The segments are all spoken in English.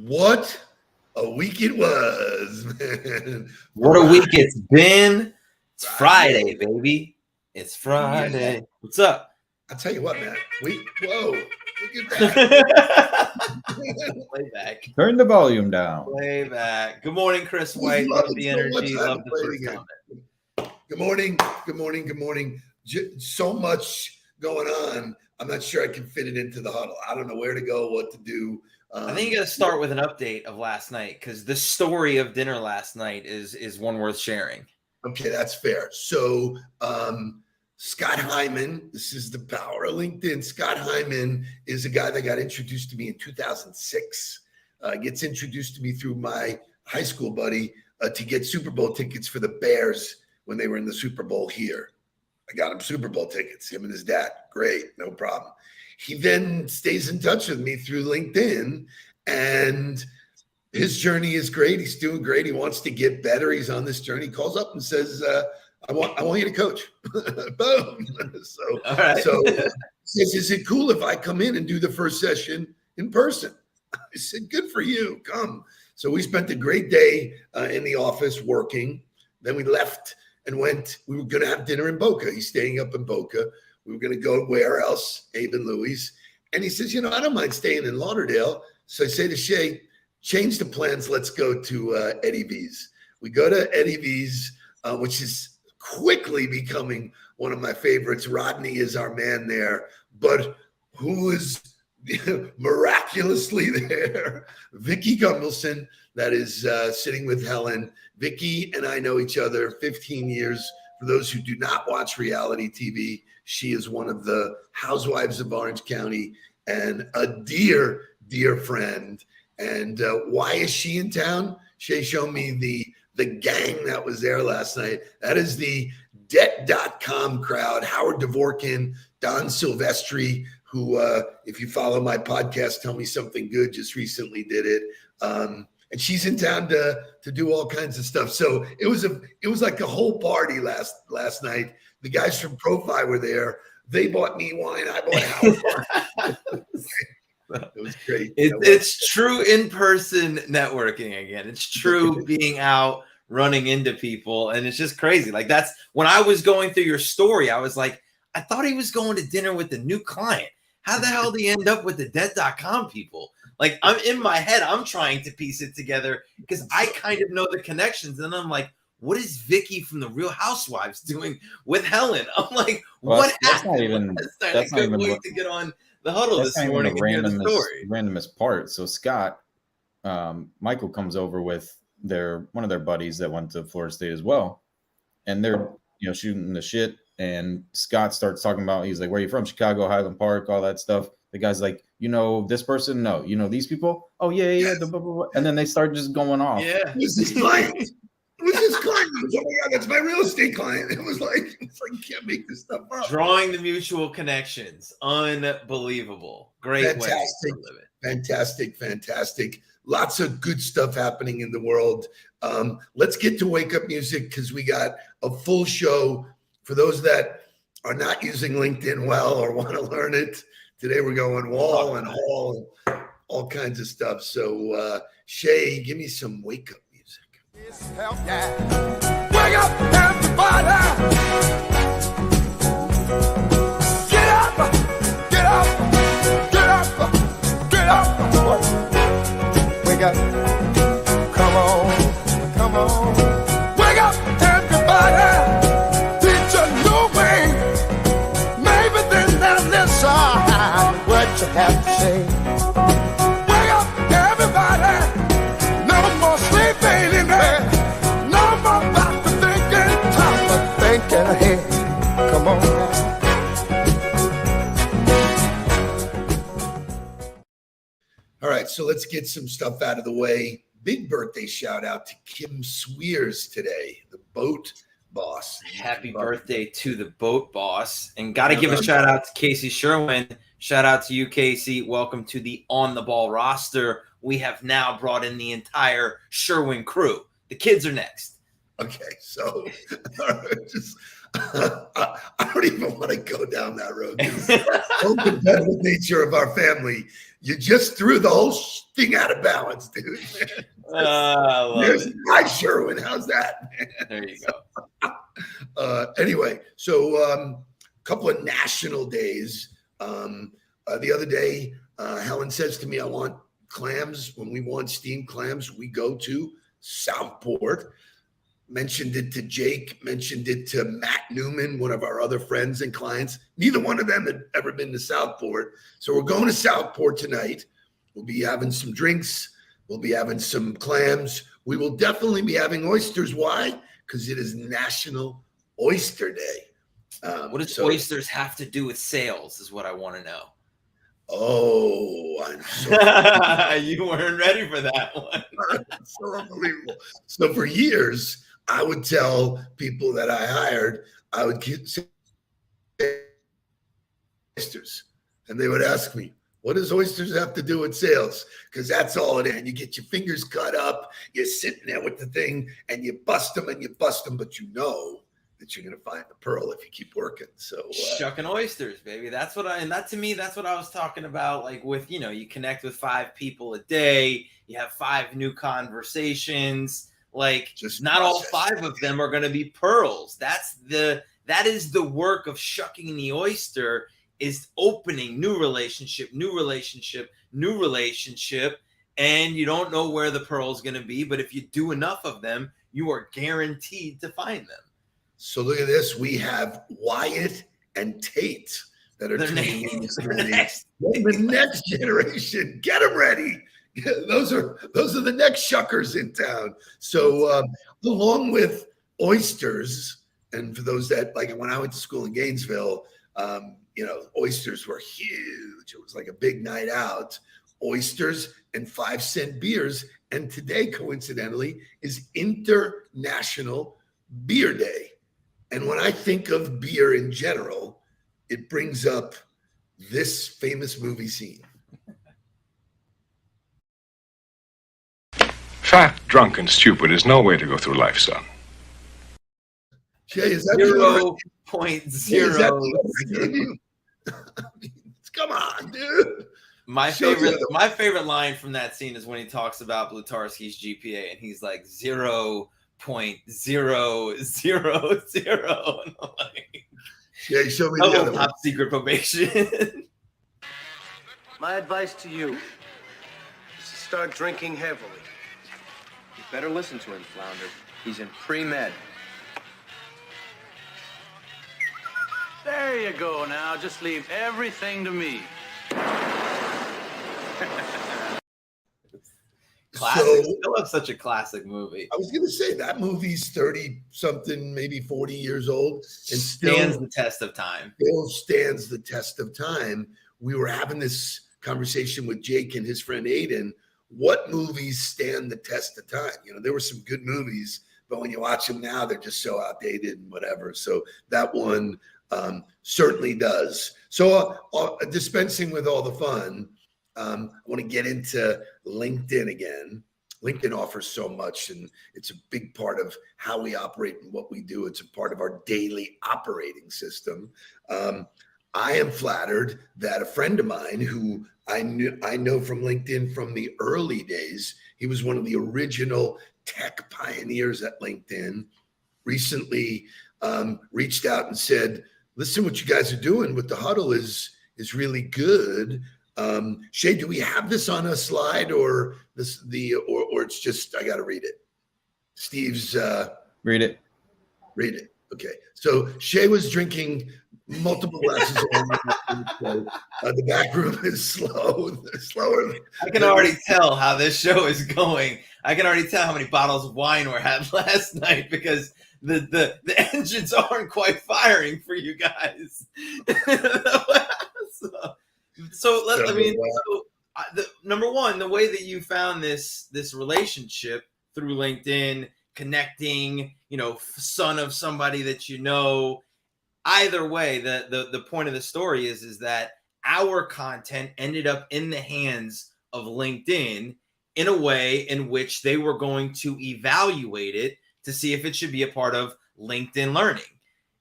What a week it was, man. What a week it's been. It's Friday, baby. It's Friday. Yeah. What's up? I'll tell you what, man. Whoa, look at that. Playback. Turn the volume down. Playback. Good morning, Chris White. Love the energy. Love the first comment. Good morning. So much going on. I'm not sure I can fit it into the huddle. I don't know where to go, what to do. I think you got to start with an update of last night, because the story of dinner last night is one worth sharing. Okay, that's fair. So Scott Hyman, this is the power of LinkedIn. Scott Hyman is a guy that got introduced to me in 2006. Gets introduced to me through my high school buddy to get Super Bowl tickets for the Bears when they were in the Super Bowl here. I got him Super Bowl tickets, him and his dad. Great, no problem. He then stays in touch with me through LinkedIn, and his journey is great. He's doing great. He wants to get better. He's on this journey. He calls up and says, I want you to coach. Boom. So says, is it cool if I come in and do the first session in person? I said, good for you. Come. So we spent a great day in the office working. Then we left and went. We were going to have dinner in Boca. He's staying up in Boca. We were going to go where else? Abe and Louie's. And he says, I don't mind staying in Lauderdale. So I say to Shay, change the plans. Let's go to Eddie V's. We go to Eddie V's, which is quickly becoming one of my favorites. Rodney is our man there. But who is miraculously there? Vicky Gunvalson, that is sitting with Helen. Vicky and I know each other 15 years. For those who do not watch reality TV, she is one of the housewives of Orange County and a dear, dear friend. And why is she in town? Shay showed me the gang that was there last night. That is the Debt.com crowd. Howard Dvorkin, Don Silvestri, who, if you follow my podcast, Tell Me Something Good, just recently did it. And she's in town to do all kinds of stuff. So it was like a whole party last night. The guys from Profi were there. They bought me wine. I bought Howard. It was great. It's true in-person networking again. It's true being out, running into people, and it's just crazy. Like, that's when I was going through your story, I was like, I thought he was going to dinner with a new client. How the hell did he end up with the Debt.com people? Like, I'm in my head, I'm trying to piece it together because I kind of know the connections. And I'm like, what is Vicky from the Real Housewives doing with Helen? I'm like, what happened? I couldn't wait to get on the huddle this morning and hear the story. Randomest part. So Scott, Michael comes over with one of their buddies that went to Florida State as well, and they're shooting the shit. And Scott starts talking about, he's like, where are you from? Chicago, Highland Park, all that stuff. The guy's like, this person? No. These people? Oh, yeah. Yes. And then they start just going off. Yeah. Who's this client? Who's this client? Oh, my God, that's my real estate client. It was like, you can't make this stuff up. Drawing the mutual connections. Unbelievable. Great way to live it. Fantastic. Lots of good stuff happening in the world. Let's get to Wake Up Music because we got a full show. For those that are not using LinkedIn well or want to learn it, today we're going wall and hall and all kinds of stuff. So, Shay, give me some Wake Up Music. Wake up, everybody! Get up! Get up! Get up! Get up! Wake up! Come on! Wake up, everybody! What you have to say. Wake up, everybody. No more sleeping in bed. No more back to thinking. Time for thinking ahead. Come on now. All right, so let's get some stuff out of the way. Big birthday shout out to Kim Swears today. The boat boss. Happy birthday to the boat boss. And got to give a shout out to Casey Sherwin. Shout out to you, Casey. Welcome to the On the Ball roster. We have now brought in the entire Sherwin crew. The kids are next. Okay, so I don't even want to go down that road. The competitive nature of our family, you just threw the whole thing out of balance, dude. There's my Sherwin. How's that, man? There you go. Anyway, so a couple of national days. The other day, Helen says to me, I want clams. When we want steamed clams, we go to Southport. Mentioned it to Jake, mentioned it to Matt Newman, one of our other friends and clients. Neither one of them had ever been to Southport. So we're going to Southport tonight. We'll be having some drinks. We'll be having some clams. We will definitely be having oysters. Why? Because it is National Oyster Day. What does oysters have to do with sales is what I want to know. Oh, I'm so you weren't ready for that one. so unbelievable. So for years, I would tell people that I hired, I would say oysters. And they would ask me, what does oysters have to do with sales? Because that's all it is. You get your fingers cut up, you're sitting there with the thing, and you bust them, but you know that you're going to find the pearl if you keep working. So shucking oysters, baby. That's what to me, that's what I was talking about. Like with, you connect with 5 people a day, you have 5 new conversations. Like just not all 5 of them are going to be pearls. That is the work of shucking the oyster, is opening new relationship. And you don't know where the pearl is going to be, but if you do enough of them, you are guaranteed to find them. So look at this. We have Wyatt and Tate that are the next generation. Get them ready. Those are the next shuckers in town. So along with oysters, and for those that, like, when I went to school in Gainesville, oysters were huge. It was like a big night out. Oysters and 5-cent beers. And today, coincidentally, is International Beer Day. And when I think of beer in general, it brings up this famous movie scene. Fat, drunk, and stupid is no way to go through life, son. Jay, is that 0.0? Come on, dude. My favorite line from that scene is when he talks about Blutarski's GPA, and he's like 0.000. And I'm like, yeah, show me the other top secret probation. My advice to you is to start drinking heavily. You better listen to him, Flounder. He's in pre-med. There you go now. Just leave everything to me. Classic. So, Still have such a classic movie. I was going to say that movie's 30-something, maybe 40 years old, and stands the test of time. Still stands the test of time. We were having this conversation with Jake and his friend Aiden. What movies stand the test of time? There were some good movies, but when you watch them now, they're just so outdated and whatever. So that one certainly does. So dispensing with all the fun, I want to get into LinkedIn again. LinkedIn offers so much, and it's a big part of how we operate and what we do. It's a part of our daily operating system. I am flattered that a friend of mine who I know from LinkedIn from the early days, he was one of the original tech pioneers at LinkedIn, recently reached out and said, listen, what you guys are doing with the Huddle is really good. Shay, do we have this on a slide or it's just, I got to read it? Steve's read it. Read it. Okay. So Shay was drinking multiple glasses of wine. The back room is slower. I can already tell how this show is going. I can already tell how many bottles of wine were had last night because the engines aren't quite firing for you guys. Number one, the way that you found this relationship through LinkedIn, connecting, son of somebody that you know. Either way, the point of the story is that our content ended up in the hands of LinkedIn in a way in which they were going to evaluate it to see if it should be a part of LinkedIn Learning.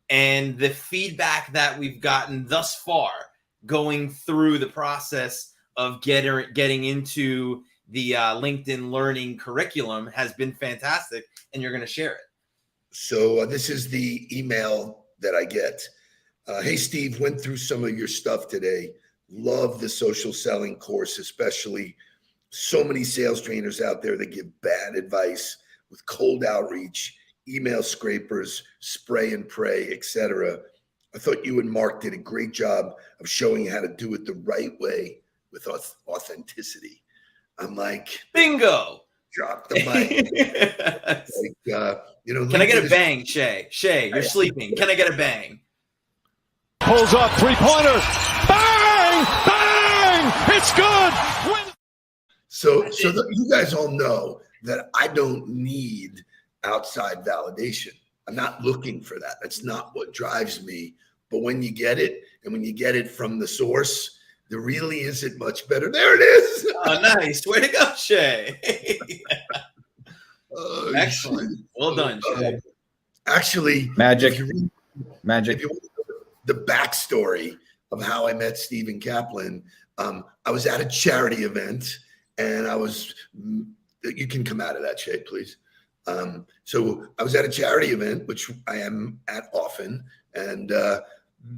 And the feedback that we've gotten thus far going through the process of getting into the LinkedIn Learning curriculum has been fantastic, and you're going to share it. So this is the email that I get. Hey, Steve, went through some of your stuff today. Love the social selling course, especially. So many sales trainers out there that give bad advice with cold outreach, email scrapers, spray and pray, etc. I thought you and Mark did a great job of showing how to do it the right way with authenticity. I'm like, bingo. Drop the mic. Can I get a bang, Shay? Shay, you're sleeping. Can I get a bang? Pulls up, three-pointer. Bang! Bang! It's good! So you guys all know that I don't need outside validation. I'm not looking for that. That's not what drives me. But when you get it, and when you get it from the source, there really isn't much better. There it is. Oh, nice. Way to go, Shay. Excellent. Well done, Shay. Actually, Magic. If you want the backstory of how I met Stephen Kaplan, I was at a charity event, and you can come out of that, Shay, please. So I was at a charity event, which I am at often, and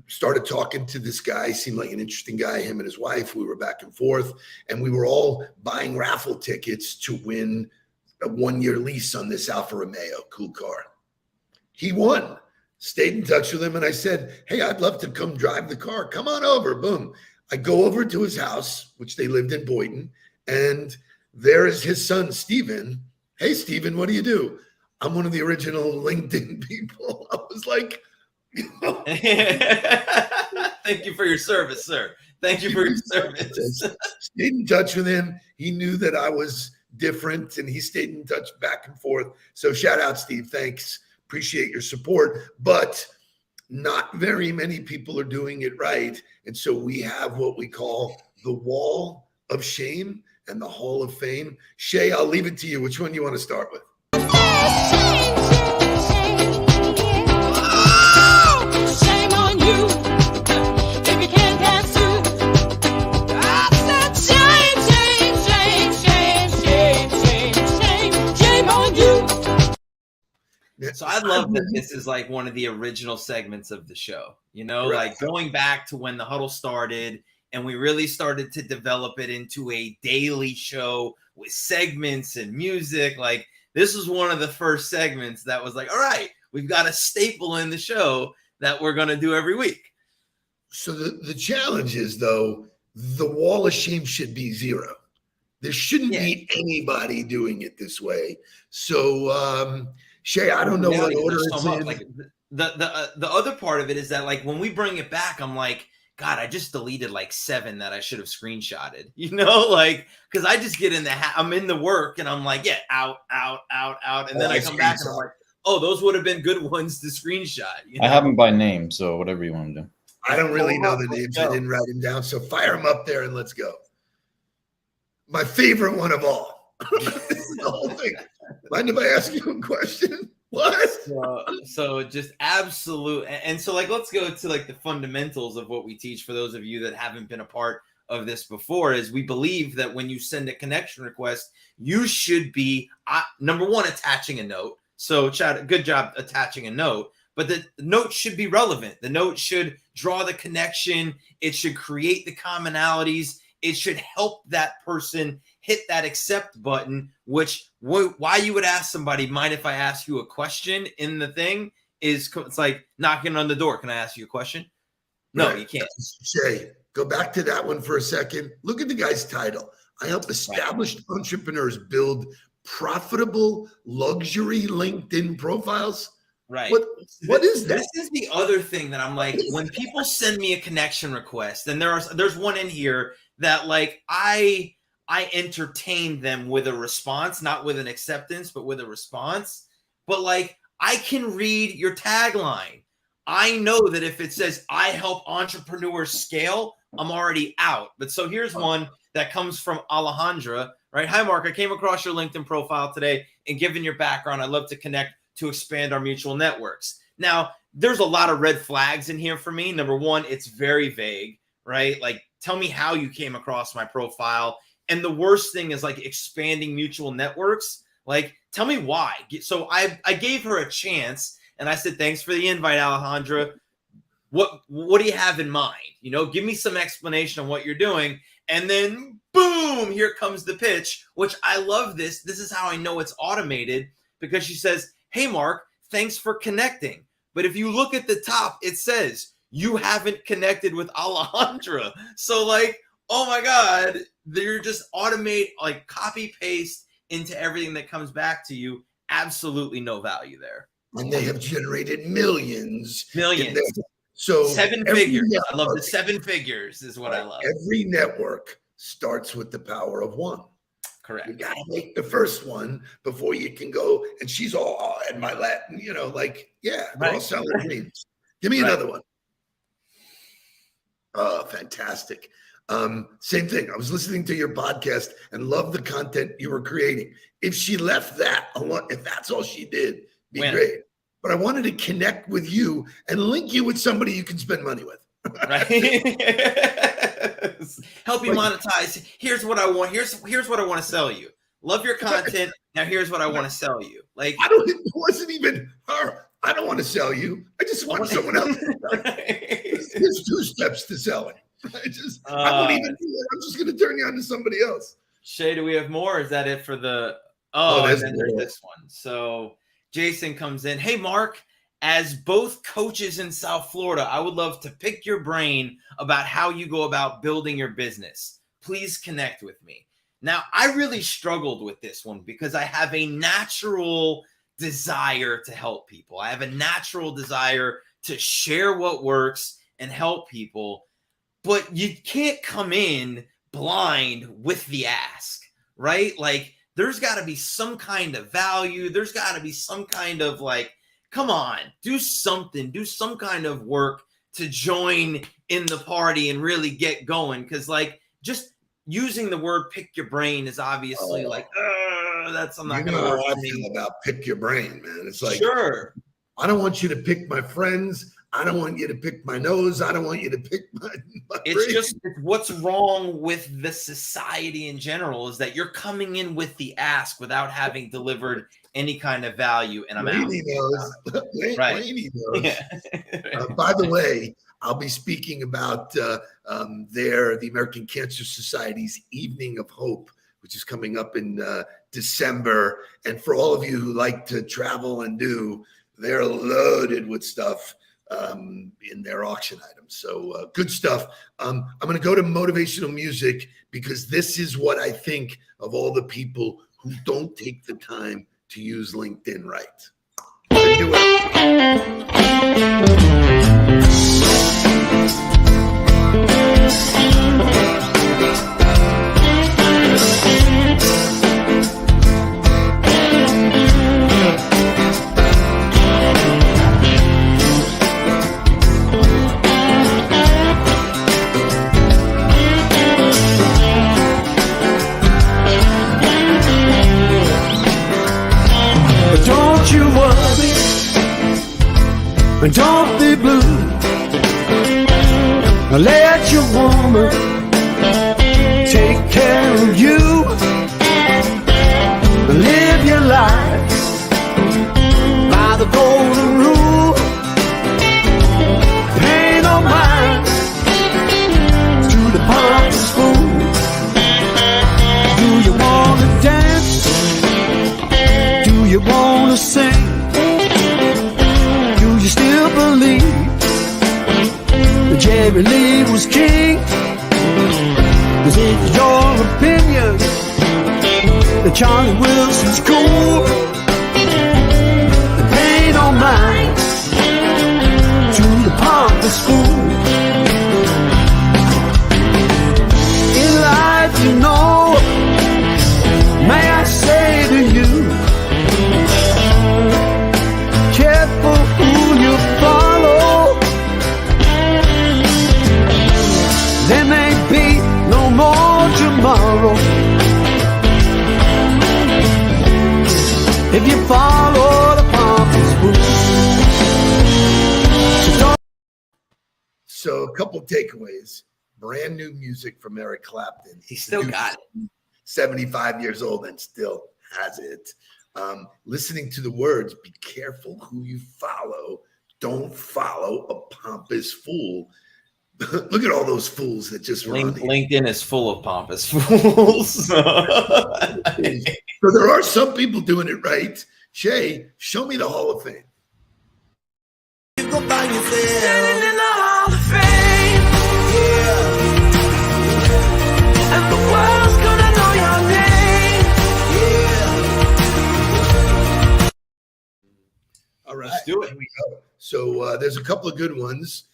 started talking to this guy. Seemed like an interesting guy, him and his wife. We were back and forth, and we were all buying raffle tickets to win a 1-year lease on this Alfa Romeo, cool car. He won. Stayed in touch with him, and I said, hey, I'd love to come drive the car. Come on over. Boom. I go over to his house, which they lived in Boynton, and there is his son, Stephen. Hey, Stephen, what do you do? I'm one of the original LinkedIn people. I was like, thank you for your service, sir. Thank you for your service. Stayed in touch with him. He knew that I was different, and he stayed in touch back and forth. So shout out, Steve. Thanks. Appreciate your support. But not very many people are doing it right. And so we have what we call the wall of shame and the hall of fame. Shay, I'll leave it to you. Which one do you want to start with? Shame on you if you can't dance too. I said shame on you. So I love that this is like one of the original segments of the show, like going back to when the Huddle started, and we really started to develop it into a daily show with segments and music. Like, this was one of the first segments that was like, all right, we've got a staple in the show that we're going to do every week. So the challenge is, though, the wall of shame should be 0. There shouldn't be anybody doing it this way. So, Shay, I don't know what order it's in. Like, the other part of it is that, like, when we bring it back, I'm like, God, I just deleted like 7 that I should have screenshotted, like, because I just get in I'm in the work, and I'm like, yeah, out. And then I come back and I'm like, oh, those would have been good ones to screenshot. I have them by name, so whatever you want to do. I don't really know the names. I didn't write them down. So fire them up there and let's go. My favorite one of all. This is the whole thing. Mind if I ask you a question? What? So just absolute. And so, like, let's go to like the fundamentals of what we teach for those of you that haven't been a part of this before. Is we believe that when you send a connection request, you should be number one, attaching a note. So Chad, good job attaching a note, but the note should be relevant. The note should draw the connection. It should create the commonalities. It should help that person hit that accept button, which why you would ask somebody, mind if I ask you a question in the thing, is it's like knocking on the door. Can I ask you a question? No, you can't. Shay, go back to that one for a second. Look at the guy's title. I help established entrepreneurs build profitable luxury LinkedIn profiles. Right. What is that? This is the other thing that I'm like, when people send me a connection request, and there's one in here that, like, I entertain them with a response, not with an acceptance, but with a response. But, like, I can read your tagline. I know that if it says I help entrepreneurs scale, I'm already out. But so here's one that comes from Alejandra, right? Hi, Mark. I came across your LinkedIn profile today, and given your background, I'd love to connect to expand our mutual networks. Now, there's a lot of red flags in here for me. Number one, it's very vague, right? Like, tell me how you came across my profile. And the worst thing is like expanding mutual networks. Like, tell me why. So I gave her a chance, and I said, thanks for the invite, Alejandra. What do you have in mind? You know, give me some explanation on what you're doing. And then boom, here comes the pitch, which I love this. This is how I know it's automated, because she says, hey, Mark, thanks for connecting. But if you look at the top, it says you haven't connected with Alejandra. So like, oh my God, they're just automate, like copy paste into everything that comes back to you. Absolutely no value there. And they have generated millions. Millions. So 7 figures. I love the 7 figures is what I love. Every network starts with the power of one. Correct. You got to make the first one before you can go. And she's all in my Latin, you know, like, yeah, they're all selling dreams. Give me another one. Oh, fantastic. Same thing. I was listening to your podcast and loved the content you were creating. If she left that alone, if that's all she did, be great. But I wanted to connect with you and link you with somebody you can spend money with. Right. Help you monetize. Here's what I want. Here's what I want to sell you. Love your content. Now here's what I want to sell you. Like, it wasn't even her. I don't want to sell you. I just want someone else. There's 2 steps to selling. I won't even do it. I'm just going to turn you on to somebody else. Shay, do we have more? Is that it for the? And then there's this one. So Jason comes in. Hey, Mark, as both coaches in South Florida, I would love to pick your brain about how you go about building your business. Please connect with me. Now, I really struggled with this one because I have a natural desire to help people. I have a natural desire to share what works and help people, but you can't come in blind with the ask, right? Like, there's got to be some kind of value. There's got to be some kind of like, come on, do something, do some kind of work to join in the party and really get going. Because like just using the word pick your brain is obviously I'm not going to work how I for me. feel about pick your brain, man. It's like, sure, I don't want you to pick my friends. I don't want you to pick my nose. I don't want you to pick my it's brain. just what's wrong with the society in general is that you're coming in with the ask without having delivered any kind of value, and I'm Laney out. Knows. Right. Laney knows. Yeah. By the way, I'll be speaking about the American Cancer Society's Evening of Hope, which is coming up in December. And for all of you who like to travel and do, they're loaded with stuff in their auction items. So good stuff. I'm going to go to motivational music because this is what I think of all the people who don't take the time to use LinkedIn right. Do it. Don't you worry, don't be blue. Let your woman take care of you. Live your life by the golden rule. Pay no mind to the pompous fool. Do you wanna dance? Do you wanna sing? Do you still believe that Jerry Lee was king? Is it your opinion that Charlie Wilson's cool? And pay no mind to the pompous fool. In life, you know, may I say to you, if you follow the pompous rules. So a couple takeaways. Brand new music from Eric Clapton. He still got it. 75 years old and still has it. Listening to the words, be careful who you follow. Don't follow a pompous fool. Look at all those fools that just run. LinkedIn is full of pompous fools. So there are some people doing it right. Shay, show me the Hall of Fame. Standing in the Hall of Fame. Yeah. And the world's gonna know your name. Yeah. All right. Let's do it. Here we go. So there's a couple of good ones.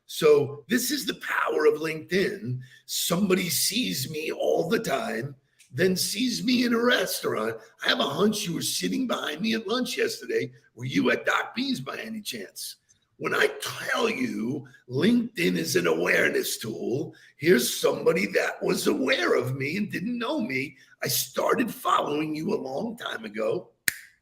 So this is the power of LinkedIn. Somebody sees me all the time, then sees me in a restaurant. I have a hunch you were sitting behind me at lunch yesterday. Were you at Doc B's by any chance? When I tell you LinkedIn is an awareness tool, here's somebody that was aware of me and didn't know me. I started following you a long time ago.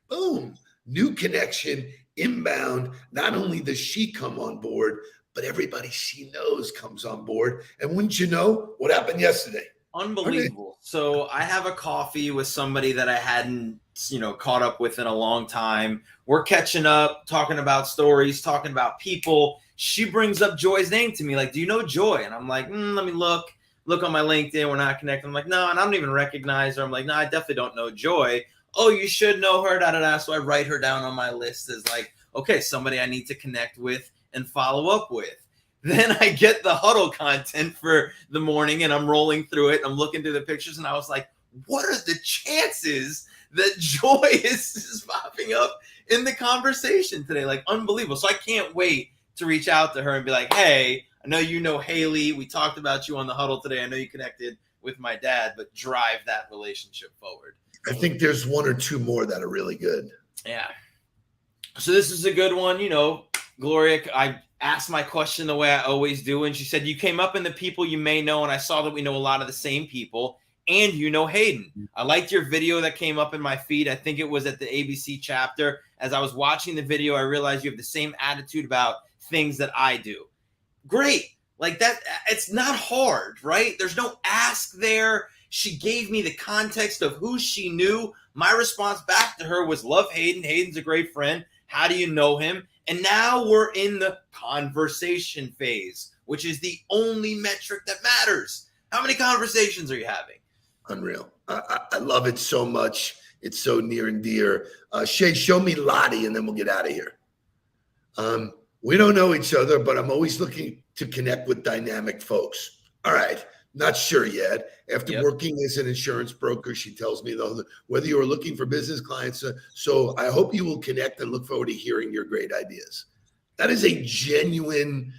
Boom, new connection, inbound. Not only does she come on board, but everybody she knows comes on board. And wouldn't you know what happened yesterday? Unbelievable. So I have a coffee with somebody that I hadn't, caught up with in a long time. We're catching up, talking about stories, talking about people. She brings up Joy's name to me, like, do you know Joy? And I'm like, let me look on my LinkedIn. We're not connected. I'm like, no, and I don't even recognize her. I'm like, no, I definitely don't know Joy. Oh, you should know her, da-da-da. So I write her down on my list as like, okay, somebody I need to connect with and follow up with. Then I get the Huddle content for the morning and I'm rolling through it. I'm looking through the pictures and I was like, what are the chances that Joy is popping up in the conversation today? Like, unbelievable. So I can't wait to reach out to her and be like, hey, I know you know Haley. We talked about you on the Huddle today. I know you connected with my dad, but drive that relationship forward. I think there's one or two more that are really good. Yeah. So this is a good one. Gloria, I asked my question the way I always do. And she said, you came up in the people you may know. And I saw that we know a lot of the same people. And you know Hayden. I liked your video that came up in my feed. I think it was at the ABC chapter. As I was watching the video, I realized you have the same attitude about things that I do. Great. Like that, it's not hard, right? There's no ask there. She gave me the context of who she knew. My response back to her was, love Hayden. Hayden's a great friend. How do you know him? And now we're in the conversation phase, which is the only metric that matters. How many conversations are you having? Unreal. I love it so much. It's so near and dear. Shay, show me Lottie and then we'll get out of here. We don't know each other, but I'm always looking to connect with dynamic folks. All right. Not sure yet. After working as an insurance broker, she tells me, though, whether you are looking for business clients. So I hope you will connect and look forward to hearing your great ideas. That is a genuine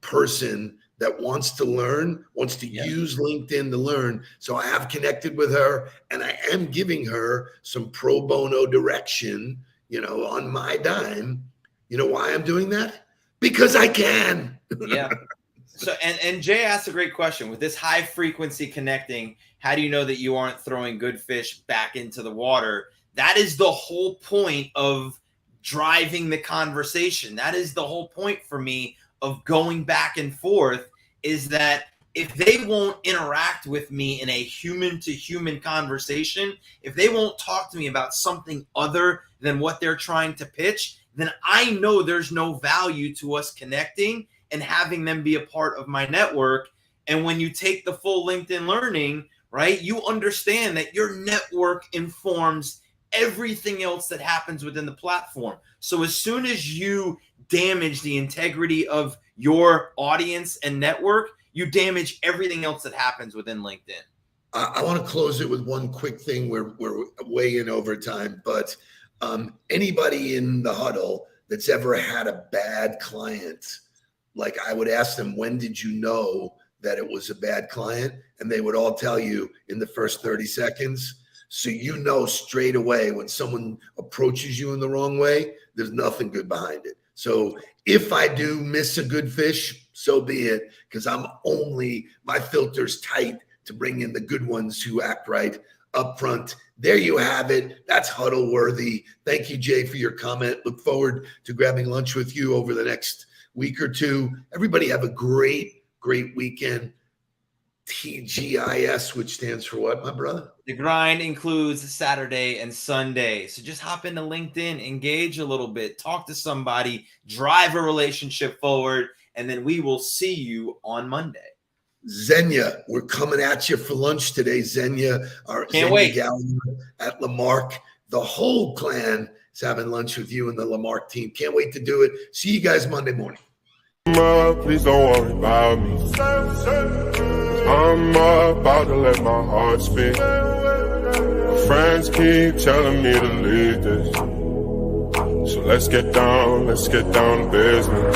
person that wants to learn, wants to use LinkedIn to learn. So I have connected with her and I am giving her some pro bono direction, on my dime. You know why I'm doing that? Because I can. Yeah. So, and Jay asked a great question. With this high frequency connecting, how do you know that you aren't throwing good fish back into the water? That is the whole point of driving the conversation. That is the whole point for me of going back and forth, is that if they won't interact with me in a human to human conversation, if they won't talk to me about something other than what they're trying to pitch, then I know there's no value to us connecting and having them be a part of my network. And when you take the full LinkedIn learning, right, you understand that your network informs everything else that happens within the platform. So as soon as you damage the integrity of your audience and network, you damage everything else that happens within LinkedIn. I want to close it with one quick thing. We're way in overtime, but anybody in the Huddle that's ever had a bad client, like I would ask them, when did you know that it was a bad client? And they would all tell you in the first 30 seconds. So you know straight away when someone approaches you in the wrong way, there's nothing good behind it. So if I do miss a good fish, so be it, because my filter's tight to bring in the good ones who act right up front There you have it. That's Huddle worthy. Thank you, Jay, for your comment. Look forward to grabbing lunch with you over the next week or two. Everybody have a great weekend. TGIS, which stands for what, my brother? The grind includes Saturday and Sunday. So just hop into LinkedIn, engage a little bit, talk to somebody, drive a relationship forward, and then we will see you on Monday. Xenia, we're coming at you for lunch today. Xenia, our Can't Xenia wait. Gallagher at Lamarck. The whole clan is having lunch with you and the Lamarck team. Can't wait to do it. See you guys Monday morning. Please don't worry about me. I'm about to let my heart speak. My friends keep telling me to leave this. So let's get down to business.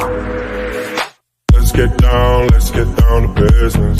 Let's get down to business.